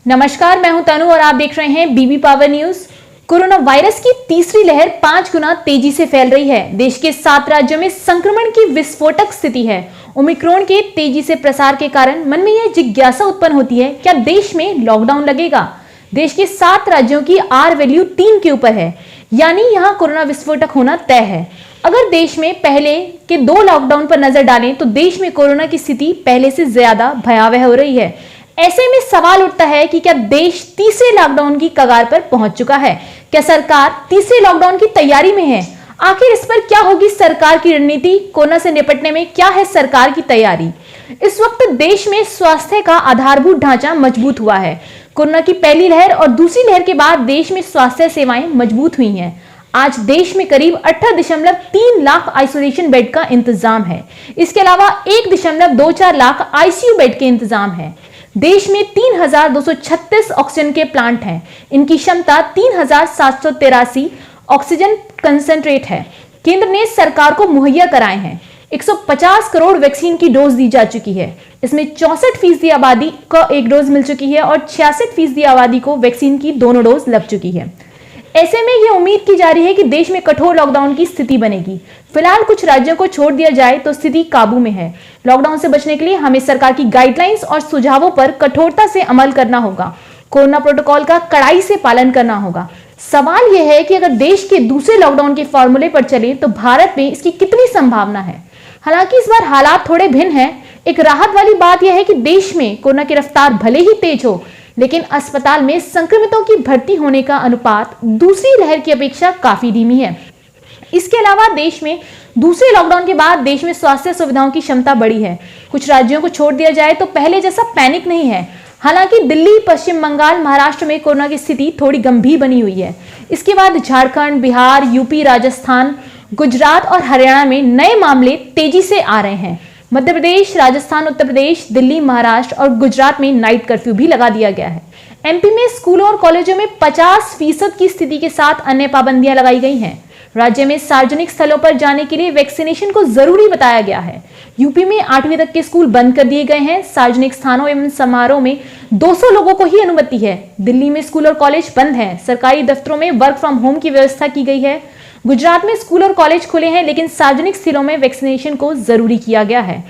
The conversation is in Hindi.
नमस्कार, मैं हूं तनु और आप देख रहे हैं बीबी पावर न्यूज। कोरोना वायरस की तीसरी लहर 5 गुना तेजी से फैल रही है। देश के 7 राज्यों में संक्रमण की विस्फोटक स्थिति है। ओमिक्रॉन के तेजी से प्रसार के कारण मन में यह जिज्ञासा उत्पन्न होती है, क्या देश में लॉकडाउन लगेगा? देश के 7 राज्यों की आर वैल्यू 3 के ऊपर है, यानी यहां कोरोना विस्फोटक होना तय है। अगर देश में पहले के 2 लॉकडाउन पर नजर डालें तो देश में कोरोना की स्थिति पहले से ज्यादा भयावह हो रही है। ऐसे में सवाल उठता है कि क्या देश तीसरे लॉकडाउन की कगार पर पहुंच चुका है? क्या सरकार तीसरे लॉकडाउन की तैयारी में है? आखिर इस पर क्या होगी सरकार की रणनीति? कोरोना से निपटने में क्या है सरकार की तैयारी? इस वक्त देश में स्वास्थ्य का आधारभूत ढांचा मजबूत हुआ है। कोरोना की पहली लहर और दूसरी लहर के बाद देश में स्वास्थ्य सेवाएं मजबूत हुई हैं। आज देश में करीब 18.3 लाख आइसोलेशन बेड का इंतजाम है। इसके अलावा 1.24 लाख आईसीयू बेड के इंतजाम है। देश में 3,236 ऑक्सीजन के प्लांट हैं। इनकी क्षमता 3,783 ऑक्सीजन कंसंट्रेट है। केंद्र ने सरकार को मुहैया कराए हैं। 150 करोड़ वैक्सीन की डोज दी जा चुकी है। इसमें 64% आबादी को 1 डोज मिल चुकी है और 66% आबादी को वैक्सीन की दोनों डोज लग चुकी है। ऐसे में यह उम्मीद की जा रही है कि देश में कठोर लॉकडाउन की स्थिति बनेगी। फिलहाल कुछ राज्यों को छोड़ दिया जाए तो स्थिति काबू में है। लॉकडाउन से बचने के लिए हमें सरकार की गाइडलाइंस और सुझावों पर कठोरता से अमल करना होगा। कोरोना प्रोटोकॉल का कड़ाई से पालन करना होगा। सवाल यह है कि अगर देश के दूसरे लॉकडाउन के फॉर्मूले पर चले तो भारत में इसकी कितनी संभावना है। हालांकि इस बार हालात थोड़े भिन्न हैं। एक राहत वाली बात यह है कि देश में कोरोना की रफ्तार भले ही तेज हो, लेकिन अस्पताल में संक्रमितों की भर्ती होने का अनुपात दूसरी लहर की अपेक्षा काफी धीमी है। इसके अलावा देश में दूसरे लॉकडाउन के बाद देश में स्वास्थ्य सुविधाओं की क्षमता बढ़ी है। कुछ राज्यों को छोड़ दिया जाए तो पहले जैसा पैनिक नहीं है। हालांकि दिल्ली, पश्चिम बंगाल, महाराष्ट्र में कोरोना की स्थिति थोड़ी गंभीर बनी हुई है। इसके बाद झारखंड, बिहार, यूपी, राजस्थान, गुजरात और हरियाणा में नए मामले तेजी से आ रहे हैं। मध्य प्रदेश, राजस्थान, उत्तर प्रदेश, दिल्ली, महाराष्ट्र और गुजरात में नाइट कर्फ्यू भी लगा दिया गया है। एमपी में स्कूलों और कॉलेजों में 50% की स्थिति के साथ अन्य पाबंदियां लगाई गई हैं। राज्य में सार्वजनिक स्थलों पर जाने के लिए वैक्सीनेशन को जरूरी बताया गया है। यूपी में 8वीं तक के स्कूल बंद कर दिए गए हैं। सार्वजनिक स्थानों एवं समारोह में 200 लोगों को ही अनुमति है। दिल्ली में स्कूल और कॉलेज बंद हैं। सरकारी दफ्तरों में वर्क फ्रॉम होम की व्यवस्था की गई है। गुजरात में स्कूल और कॉलेज खुले हैं, लेकिन सार्वजनिक स्थलों में वैक्सीनेशन को जरूरी किया गया है।